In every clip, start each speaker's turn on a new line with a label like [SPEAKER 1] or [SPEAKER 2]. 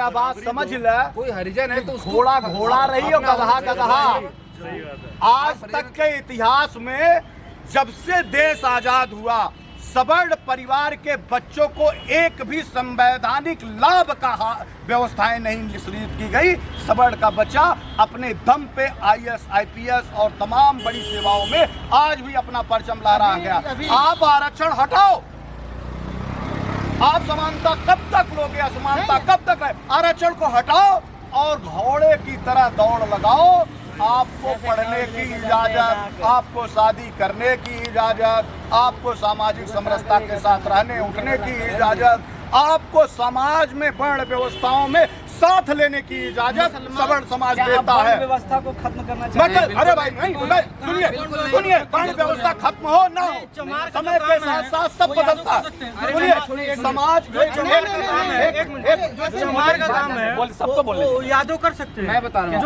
[SPEAKER 1] मेरा बात समझ ले,
[SPEAKER 2] कोई हरिजन है तो
[SPEAKER 1] घोड़ा घोड़ा रही हो, गधा गधा। आज तक के इतिहास में जब से देश आजाद हुआ, सवर्ण परिवार के बच्चों को एक भी संवैधानिक लाभ का व्यवस्थाएं नहीं निश्चित की गई। सवर्ण का बच्चा अपने दम पे आईएएस, आईपीएस और तमाम बड़ी सेवाओं में आज भी अपना परचम लहरा गया। आप आरक्षण हटाओ, आप समानता कब तक लोगे? असमानता कब तक है? आरक्षण को हटाओ और घोड़े की तरह दौड़ लगाओ। आपको पढ़ने की इजाजत, आपको शादी करने की इजाजत, आपको सामाजिक समरसता के साथ रहने उठने की इजाजत, आपको समाज में वर्ण व्यवस्थाओं में साथ लेने की इजाजत सवर्ण समाज देता है।
[SPEAKER 3] व्यवस्था को खत्म करना चाहिए।
[SPEAKER 1] अरे भाई नहीं, सुनिए सुनिए, वर्ण व्यवस्था खत्म हो ना हो, समय के साथ साथ सब बदलता है। सुनिए, समाज
[SPEAKER 3] चमार का काम है,
[SPEAKER 1] सबको बोलने
[SPEAKER 3] वो यादव कर सकते हैं।
[SPEAKER 2] मैं बता रहा हूँ,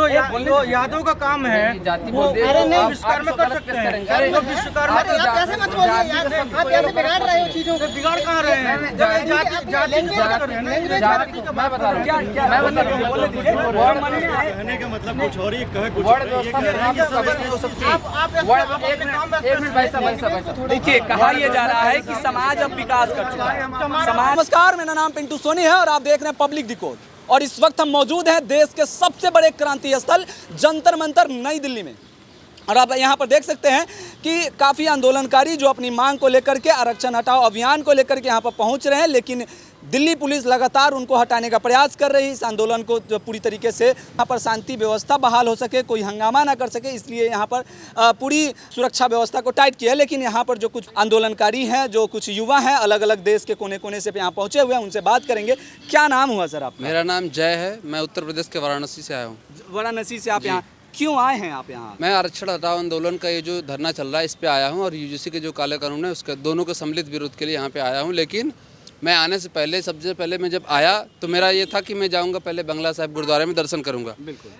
[SPEAKER 3] जो यादव का काम है वो विश्वकर्मा कर सकते हैं। तो विश्वकर्मा
[SPEAKER 4] कैसे मत बोलिए यार, आप कैसे बिगाड़ रहे हो चीजों को?
[SPEAKER 3] बिगाड़ कहाँ रहे हैं? जब जाति
[SPEAKER 2] मैं बता रहा हूँ,
[SPEAKER 5] कहने का मतलब कुछ और ही कहे कुछ और।
[SPEAKER 3] देखिए, कहा यह जा रहा है कि समाज अब विकास कर चुका है। नमस्कार, मेरा नाम पिंटू सोनी है और आप देख रहे हैं पब्लिक डिकोड। और इस वक्त हम मौजूद हैं देश के सबसे बड़े क्रांति स्थल जंतर मंतर नई दिल्ली में। और आप यहाँ पर देख सकते हैं कि काफ़ी आंदोलनकारी जो अपनी मांग को लेकर के, आरक्षण हटाओ अभियान को लेकर के यहाँ पर पहुँच रहे हैं, लेकिन दिल्ली पुलिस लगातार उनको हटाने का प्रयास कर रही है। इस आंदोलन को जो पूरी तरीके से यहाँ पर शांति व्यवस्था बहाल हो सके, कोई हंगामा ना कर सके, इसलिए यहाँ पर पूरी सुरक्षा व्यवस्था को टाइट किया है। लेकिन यहाँ पर जो कुछ आंदोलनकारी हैं, जो कुछ युवा हैं, अलग अलग देश के कोने कोने से यहाँ पहुँचे हुए हैं, उनसे बात करेंगे। क्या नाम हुआ सर आपका?
[SPEAKER 6] मेरा नाम जय है, मैं उत्तर प्रदेश के वाराणसी से आया हूँ।
[SPEAKER 3] वाराणसी से आप यहाँ क्यों आए हैं? आप यहाँ
[SPEAKER 6] मैं आरक्षण हटाओ आंदोलन का ये जो धरना चल रहा है इस पे आया हूँ, और यूजीसी के जो काले कानून है उसके दोनों के सम्मिलित विरोध के लिए यहाँ पे आया हूँ। लेकिन मैं आने से पहले, सबसे पहले मैं जब आया तो मेरा ये था कि मैं जाऊंगा पहले बंगला साहिब गुरुद्वारे में दर्शन करूंगा।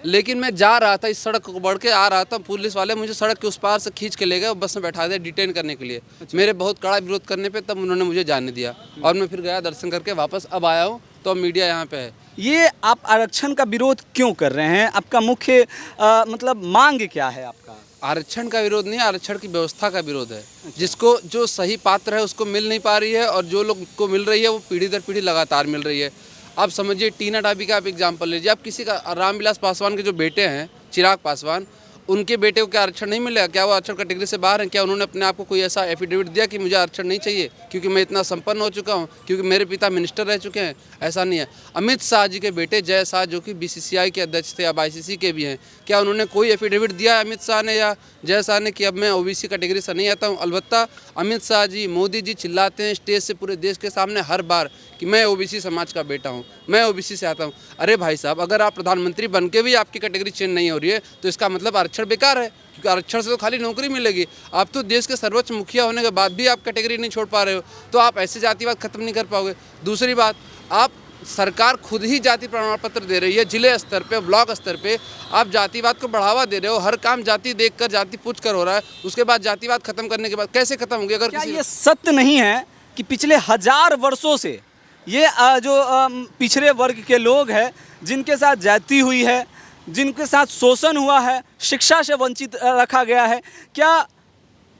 [SPEAKER 6] लेकिन मैं जा रहा था, इस सड़क को बढ़ के आ रहा था, पुलिस वाले मुझे सड़क के उस पार से खींच के ले गए और बस में बैठा दिया डिटेन करने के लिए। मेरे बहुत कड़ा विरोध करने पे तब उन्होंने मुझे जाने दिया और मैं फिर गया दर्शन करके वापस अब आया हूँ। तो अब मीडिया यहाँ पे है।
[SPEAKER 3] ये आप आरक्षण का विरोध क्यों कर रहे हैं? आपका मुख्य मतलब मांग क्या है आपका?
[SPEAKER 6] आरक्षण का विरोध नहीं, आरक्षण की व्यवस्था का विरोध है। जिसको जो सही पात्र है उसको मिल नहीं पा रही है, और जो लोग को मिल रही है वो पीढ़ी दर पीढ़ी लगातार मिल रही है। आप समझिए, टीना डाबी का आप एग्जाम्पल लीजिए। आप किसी का, रामविलास पासवान के जो बेटे हैं चिराग पासवान, उनके बेटे को क्या आरक्षण नहीं मिलेगा? क्या वो आरक्षण कैटेगरी से बाहर हैं? क्या उन्होंने अपने आप को कोई ऐसा एफिडेविट दिया कि मुझे आरक्षण नहीं चाहिए क्योंकि मैं इतना संपन्न हो चुका हूँ, क्योंकि मेरे पिता मिनिस्टर रह चुके हैं? ऐसा नहीं है। अमित शाह जी के बेटे जय शाह, जो कि बीसीसीआई के अध्यक्ष थे, अब आईसीसी के भी हैं, क्या उन्होंने कोई एफिडेविट दिया है अमित शाह ने या जय शाह ने कि अब मैं ओबीसी कैटेगरी से नहीं आता हूँ? अलबत्ता अमित शाह जी, मोदी जी चिल्लाते हैं स्टेज से पूरे देश के सामने हर बार कि मैं ओबीसी समाज का बेटा हूँ, मैं ओबीसी से आता हूँ। अरे भाई साहब, अगर आप प्रधानमंत्री बन के भी आपकी कैटेगरी चेंज नहीं हो रही है तो इसका मतलब आरक्षण बेकार है, क्योंकि आरक्षण से तो खाली नौकरी मिलेगी। आप तो देश के सर्वोच्च मुखिया होने के बाद भी आप कैटेगरी नहीं छोड़ पा रहे हो, तो आप ऐसे जातिवाद खत्म नहीं कर पाओगे। दूसरी बात, आप सरकार खुद ही जाति प्रमाण पत्र दे रही है, जिले स्तर पे, ब्लॉक स्तर पे आप जातिवाद को बढ़ावा दे रहे हो। हर काम जाति देखकर, जाति पूछ कर हो रहा है। उसके बाद जातिवाद खत्म करने के बाद कैसे खत्म होगी? अगर
[SPEAKER 3] क्या ये सत्य नहीं है कि पिछले 1000 वर्षों से ये जो पिछड़े वर्ग के लोग हैं, जिनके साथ जाति हुई है, जिनके साथ शोषण हुआ है, शिक्षा से वंचित रखा गया है, क्या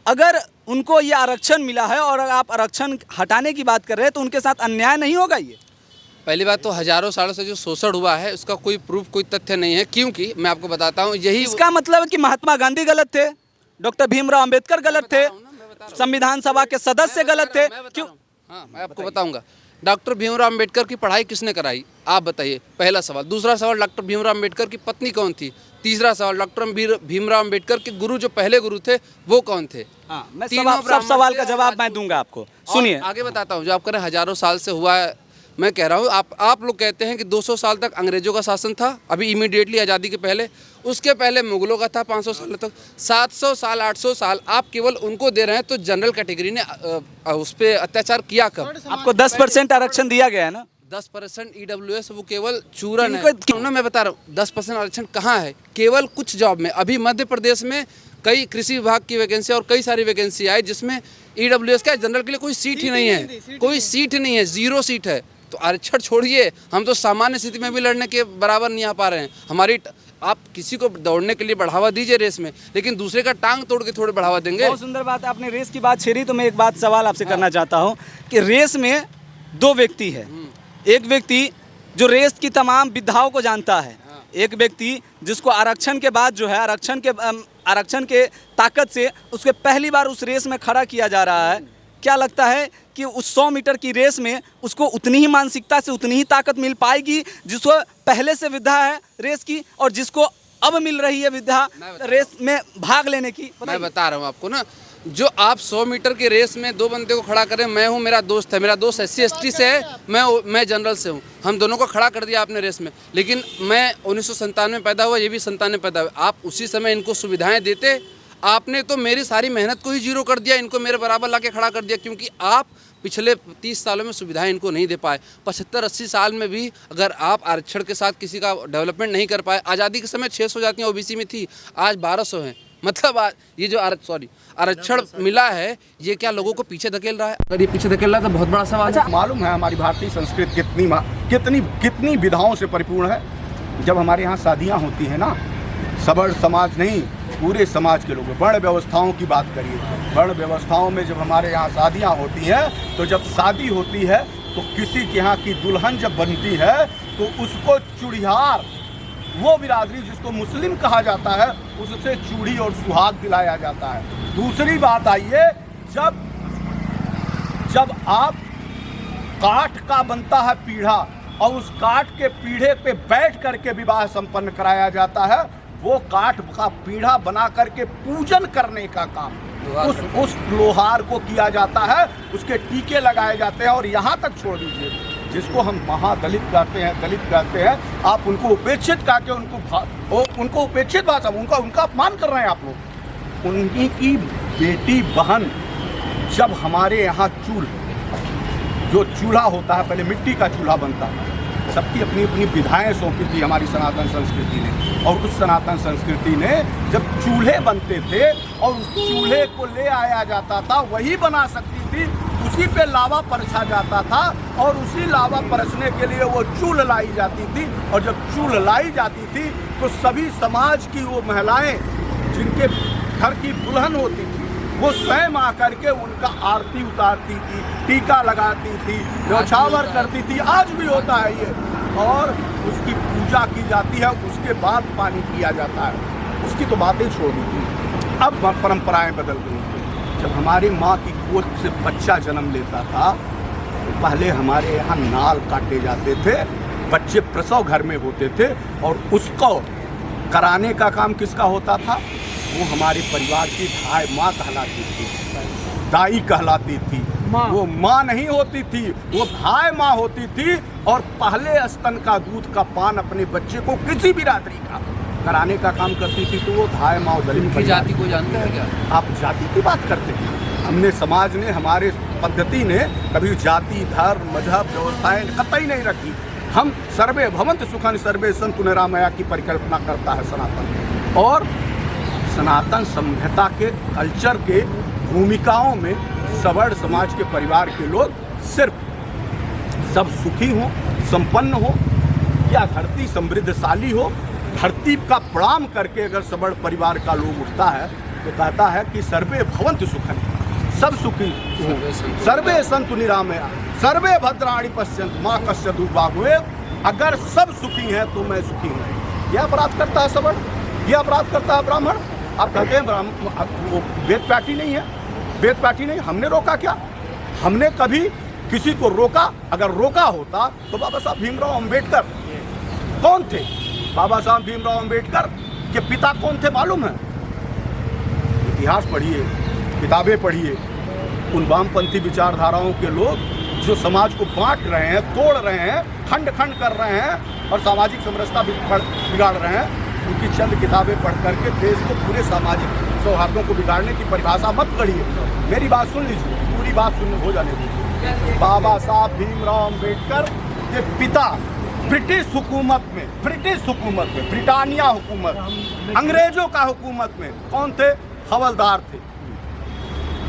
[SPEAKER 3] अगर उनको ये आरक्षण मिला है और आप आरक्षण हटाने की बात कर रहे हैं तो उनके साथ अन्याय नहीं होगा? ये
[SPEAKER 6] पहली बात तो हजारों सालों से जो शोषण हुआ है उसका कोई प्रूफ, कोई तथ्य नहीं है। क्योंकि मैं आपको बताता हूँ, यही
[SPEAKER 3] इसका मतलब है कि महात्मा गांधी गलत थे, डॉक्टर भीमराव अंबेडकर गलत थे, संविधान सभा के सदस्य गलत थे। क्यों?
[SPEAKER 6] हाँ, मैं आपको बताऊंगा। डॉक्टर भीमराव अंबेडकर की पढ़ाई किसने कराई, आप बताइए? पहला सवाल। दूसरा सवाल, डॉक्टर भीमराव अंबेडकर की पत्नी कौन थी? तीसरा सवाल, डॉक्टर भीमराव अंबेडकर के गुरु, जो पहले गुरु थे, वो कौन थे?
[SPEAKER 3] मैं सब सवाल का जवाब मैं दूंगा आपको। सुनिए,
[SPEAKER 6] आगे बताता हूँ। जो आप कह रहे हैं हजारों साल से हुआ है, मैं कह रहा हूँ आप लोग कहते हैं कि 200 साल तक अंग्रेजों का शासन था, अभी इमीडिएटली आज़ादी के पहले। उसके पहले मुगलों का था 500 साल तक। 700 साल, 800 साल आप केवल उनको दे रहे हैं। तो जनरल कैटेगरी ने उस पर अत्याचार किया कब?
[SPEAKER 3] आपको 10% आरक्षण दिया गया है ना?
[SPEAKER 6] 10% ईडब्ल्यूएस वो केवल चूरन है। मैं बता रहा हूँ 10% आरक्षण कहाँ है? केवल कुछ जॉब में। अभी मध्य प्रदेश में कई कृषि विभाग की वैकेंसी और कई सारी वैकेंसी आई जिसमें ईडब्ल्यूएस का जनरल के लिए कोई सीट ही नहीं है, कोई सीट नहीं है, 0 सीट है। तो आरक्षण छोड़िए, हम तो सामान्य स्थिति में भी लड़ने के बराबर नहीं आ पा रहे हैं। हमारी आप किसी को दौड़ने के लिए बढ़ावा दीजिए रेस में, लेकिन दूसरे का टांग तोड़ के थोड़े बढ़ावा देंगे।
[SPEAKER 3] बहुत सुंदर बात है, आपने रेस की बात छेड़ी तो मैं एक बात सवाल आपसे करना चाहता हूँ कि रेस में दो व्यक्ति है, एक व्यक्ति जो रेस की तमाम विधाओं को जानता है, एक व्यक्ति जिसको आरक्षण के बाद जो है आरक्षण के ताकत से उसके पहली बार उस रेस में खड़ा किया जा रहा है। क्या लगता है कि उस 100 मीटर की रेस में उसको उतनी ही मानसिकता से उतनी ही ताकत मिल पाएगी जिसको पहले से विधा है रेस की और जिसको अब मिल रही है विधा रेस में भाग लेने की?
[SPEAKER 6] मैं बता रहा हूँ आपको ना, जो आप 100 मीटर की रेस में दो बंदे को खड़ा करें, मैं हूँ, मेरा दोस्त है, मेरा दोस्त SC ST से है, मैं जनरल से हूँ, हम दोनों को खड़ा कर दिया आपने रेस में, लेकिन मैं 1997 में पैदा हुआ, ये भी 97 में पैदा हुआ। आप उसी समय इनको सुविधाएं देते, आपने तो मेरी सारी मेहनत को ही जीरो कर दिया, इनको मेरे बराबर ला के खड़ा कर दिया, क्योंकि आप पिछले 30 सालों में सुविधाएं इनको नहीं दे पाए। 75-80 साल में भी अगर आप आरक्षण के साथ किसी का डेवलपमेंट नहीं कर पाए, आज़ादी के समय 600 जातियाँ OBC में थी, आज 1200 हैं। मतलब ये जो आरक्षण मिला है, ये क्या लोगों को पीछे धकेल रहा है? अगर ये पीछे धकेल रहा है तो बहुत बड़ा सवाल है।
[SPEAKER 1] मालूम है हमारी भारतीय संस्कृति कितनी विधाओं से परिपूर्ण है। जब हमारे यहाँ शादियाँ होती हैं ना, सबड़ समाज नहीं, पूरे समाज के लोग, वर्ण व्यवस्थाओं की बात करिए, वर्ण व्यवस्थाओं में जब हमारे यहाँ शादियाँ होती हैं, तो जब शादी होती है तो किसी के यहाँ की दुल्हन जब बनती है तो उसको चूड़िहार, वो बिरादरी जिसको मुस्लिम कहा जाता है, उससे चूड़ी और सुहाग दिलाया जाता है। दूसरी बात आइए, जब आप काठ का बनता है पीढ़ा और उस काठ के पीढ़े पे बैठ करके विवाह संपन्न कराया जाता है, वो काठ का पीढ़ा बना करके पूजन करने का काम उस लोहार को किया जाता है, उसके टीके लगाए जाते हैं। और यहाँ तक छोड़ दीजिए, जिसको हम महादलित कहते हैं, दलित कहते हैं, आप उनको उपेक्षित करके उनको उपेक्षित भाषा, उनका अपमान कर रहे हैं आप लोग। उनकी की बेटी बहन जब हमारे यहाँ जो चूल्हा होता है, पहले मिट्टी का चूल्हा बनता है, सबकी अपनी अपनी विधाएं सौंपी थी हमारी सनातन संस्कृति ने। और उस सनातन संस्कृति ने जब चूल्हे बनते थे और उस चूल्हे को ले आया जाता था, वही बना सकती थी, उसी पे लावा परसा जाता था और उसी लावा परसने के लिए वो चूल लाई जाती थी। और जब चूल लाई जाती थी तो सभी समाज की वो महिलाएं जिनके घर की दुल्हन होती थी, वो स्वयं आकर के उनका आरती उतारती थी, टीका लगाती थी, न्यौछावर करती थी, आज भी होता है ये। और उसकी पूजा की जाती है, उसके बाद पानी पिया जाता है। उसकी तो बातें छोड़ दी थी, अब परंपराएं बदल गई। जब हमारी माँ की गोद से बच्चा जन्म लेता था तो पहले हमारे यहाँ नाल काटे जाते थे, बच्चे प्रसव घर में होते थे और उसको कराने का काम किसका होता था? वो हमारे परिवार की धाय माँ कहलाती थी, दाई कहलाती थी। वो माँ नहीं होती थी, वो धाय माँ होती थी। और पहले स्तन का दूध का पान अपने बच्चे को किसी भी बिरादरी का कराने का काम करती थी, तो वो धाय माँ और दलित
[SPEAKER 6] की जाति को जानते हैं क्या?
[SPEAKER 1] आप जाति की बात करते हैं। हमने समाज ने, हमारे पद्धति ने कभी जाति, धर्म, मजहब, व्यवस्थाएं कतई नहीं रखी। हम सर्वे भवन्तु सुखिनः सर्वे सन्तु निरामया की परिकल्पना करता है सनातन। और सनातन सभ्यता के कल्चर के भूमिकाओं में सवर्ण समाज के परिवार के लोग सिर्फ सब सुखी हों, संपन्न हो, या धरती समृद्धशाली हो। धरती का प्रणाम करके अगर सवर्ण परिवार का लोग उठता है तो कहता है कि सर्वे भवन्तु सुखिनः, सब सुखी, सर्वे सन्तु निरामया, सर्वे भद्राणि पश्यन्तु मा कश्चित् दुर्भाग् भवेत्। अगर सब सुखी हैं तो मैं सुखी हूँ। यह अपराध करता है सवर्ण, यह अपराध करता है ब्राह्मण। आप कहते हैं वो वेद पाठी नहीं है, वेद पाठी नहीं। हमने रोका क्या? हमने कभी किसी को रोका? अगर रोका होता तो बाबा साहब भीमराव अंबेडकर कौन थे? बाबा साहब भीमराव अंबेडकर के पिता कौन थे मालूम है? इतिहास पढ़िए, किताबें पढ़िए। उन वामपंथी विचारधाराओं के लोग जो समाज को बांट रहे हैं, तोड़ रहे हैं, खंड खंड कर रहे हैं और सामाजिक समरसता बिगाड़ रहे हैं, उनकी चंद किताबें पढ़ करके देश को पूरे सामाजिक सौहार्दों को बिगाड़ने की परिभाषा मत करिए। मेरी बात सुन लीजिए, पूरी बात सुन हो जाने दीजिए। बाबा साहब भीमराव अंबेडकर के पिता ब्रिटिश हुकूमत में, ब्रिटानिया हुकूमत, अंग्रेजों का हुकूमत में कौन थे? हवलदार थे।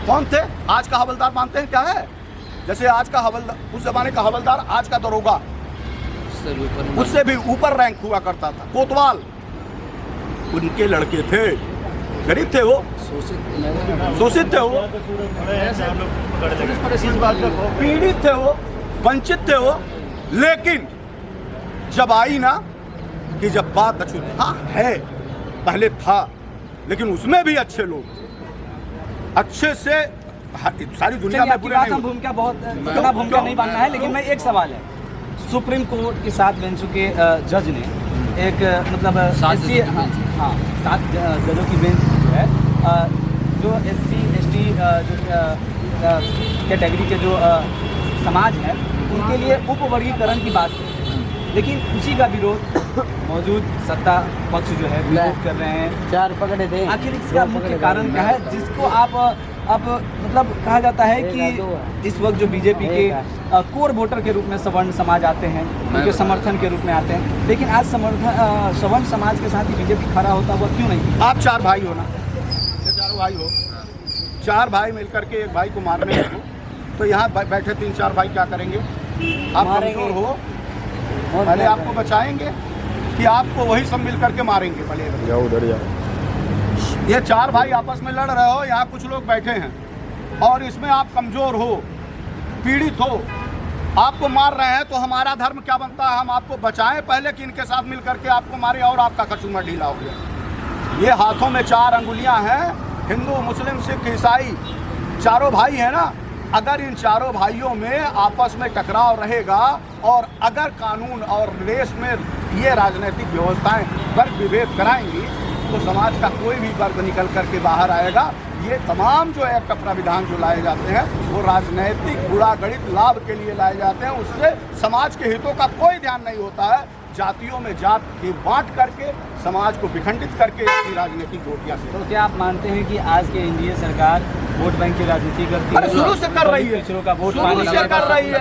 [SPEAKER 1] कौन थे? आज का हवलदार मानते हैं क्या है? जैसे आज का हवलदार, उस जमाने का हवलदार, आज का दरोगा, उससे भी ऊपर रैंक हुआ करता था। कोतवाल, उनके लड़के थे, गरीब थे वो, शोषित थे वो, पीड़ित थे वो, वंचित थे वो। लेकिन जब आई ना कि जब बात अच्छी, हाँ है, पहले था, लेकिन उसमें भी अच्छे लोग, अच्छे से सारी दुनिया में बुरे नहीं।
[SPEAKER 3] भूमिका बहुत इतना भूमिका नहीं बांधना है, लेकिन मैं एक सवाल है, सुप्रीम कोर्ट के 7 बेंचों के जज ने एक मतलब 7 जजों की बेंच जो है, जो SC ST जो कैटेगरी के जो समाज है उनके लिए उपवर्गीकरण की बात है, लेकिन उसी का विरोध मौजूद सत्ता पक्ष जो है विरोध कर रहे हैं। 4 पकड़े थे। आखिर इसका मुख्य कारण क्या है जिसको आप अब मतलब कहा जाता है कि इस वक्त जो बीजेपी के कोर वोटर के रूप में सवर्ण समाज आते हैं, उनके समर्थन के रूप में आते हैं, लेकिन आज सवर्ण समाज के साथ ही बीजेपी खड़ा होता हुआ क्यों नहीं?
[SPEAKER 1] आप 4 भाई हो ना, 4 भाई हो, 4 भाई मिलकर के एक भाई को मारने लगो, तो यहाँ बैठे 3-4 भाई क्या करेंगे? आप कमजोर हो, पहले आपको बचाएंगे कि आपको वही सब मिल करके मारेंगे? पहले जाओ उधर जाओ। ये 4 भाई आपस में लड़ रहे हो, यहाँ कुछ लोग बैठे हैं और इसमें आप कमजोर हो, पीड़ित हो, आपको मार रहे हैं, तो हमारा धर्म क्या बनता है? हम आपको बचाएं पहले कि इनके साथ मिल करके आपको मारे और आपका कचूमर ढीला हो गया। ये हाथों में 4 अंगुलियां हैं, हिंदू, मुस्लिम, सिख, ईसाई, चारों भाई हैं ना। अगर इन चारों भाइयों में आपस में टकराव रहेगा और अगर कानून और देश में ये राजनीतिक व्यवस्थाएं वर्ग विभेद कराएंगी तो समाज का कोई भी वर्ग निकल करके बाहर आएगा। ये तमाम जो एक्ट प्राविधान जो लाए जाते हैं वो राजनीतिक गुणागणित लाभ के लिए लाए जाते हैं, उससे समाज के हितों का कोई ध्यान नहीं होता है। जातियों में जात के बांट करके समाज को विखंडित करके अपनी राजनीतिक गोटियां से।
[SPEAKER 3] तो क्या आप मानते हैं कि आज के एनडीए सरकार वोट बैंक की राजनीति करती है?
[SPEAKER 1] शुरू से कर रही है,
[SPEAKER 3] पिछड़ों का वोट
[SPEAKER 1] शुरू से कर रही है,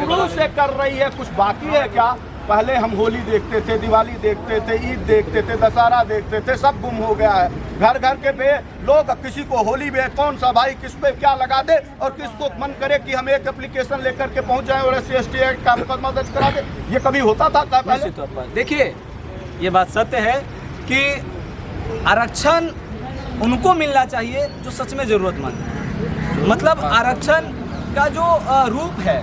[SPEAKER 1] शुरू से कर रही है। कुछ बाकी है क्या? पहले हम होली देखते थे, दिवाली देखते थे, ईद देखते थे, दशहरा देखते थे, सब गुम हो गया है। घर घर के पे लोग किसी को होली में कौन सा भाई किस पे क्या लगा दे और किसको मन करे कि हम एक एप्लीकेशन लेकर के पहुंच जाए और SC ST एक्ट का मुकदमा दर्ज करा दे। ये कभी होता था क्या पहले?
[SPEAKER 3] देखिए, ये बात सत्य है कि आरक्षण उनको मिलना चाहिए जो सच में जरूरतमंद है। मतलब आरक्षण का जो रूप है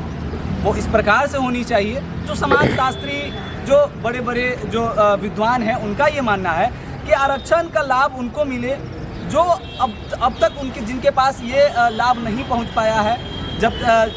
[SPEAKER 3] वो इस प्रकार से होनी चाहिए। जो समाजशास्त्री, जो बड़े बड़े जो विद्वान हैं, उनका ये मानना है कि आरक्षण का लाभ उनको मिले जो अब तक उनके जिनके पास ये लाभ नहीं पहुंच पाया है, जब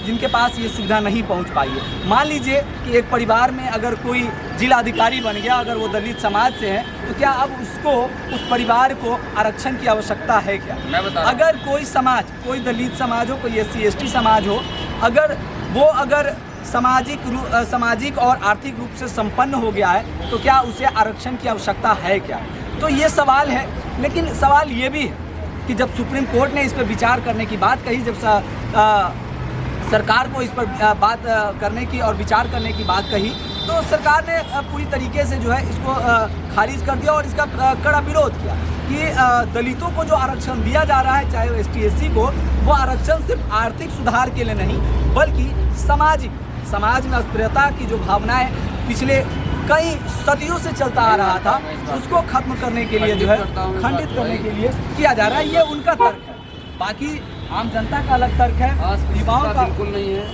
[SPEAKER 3] जिनके पास ये सुविधा नहीं पहुंच पाई है। मान लीजिए कि एक परिवार में अगर कोई जिलाधिकारी बन गया, अगर वो दलित समाज से है, तो क्या अब उसको, उस परिवार को आरक्षण की आवश्यकता है क्या? अगर कोई समाज, कोई दलित समाज हो, कोई SC ST समाज हो, अगर सामाजिक और आर्थिक रूप से संपन्न हो गया है, तो क्या उसे आरक्षण की आवश्यकता है क्या? तो ये सवाल है। लेकिन सवाल ये भी है कि जब सुप्रीम कोर्ट ने इस पर विचार करने की बात कही, जब सरकार को इस पर बात करने की और विचार करने की बात कही, तो सरकार ने पूरी तरीके से जो है इसको खारिज कर दिया और इसका कड़ा विरोध किया कि दलितों को जो आरक्षण दिया जा रहा है, चाहे वो ST SC को, वो आरक्षण सिर्फ आर्थिक सुधार के लिए नहीं बल्कि समाज में अस्थिरता की जो भावनाएं पिछले कई सदियों से चलता आ रहा था, उसको खत्म करने के लिए जो है, खंडित करने के लिए किया जा रहा है। ये उनका तर्क है। बाकी आम जनता का अलग तर्क है, युवाओं का बिल्कुल नहीं है।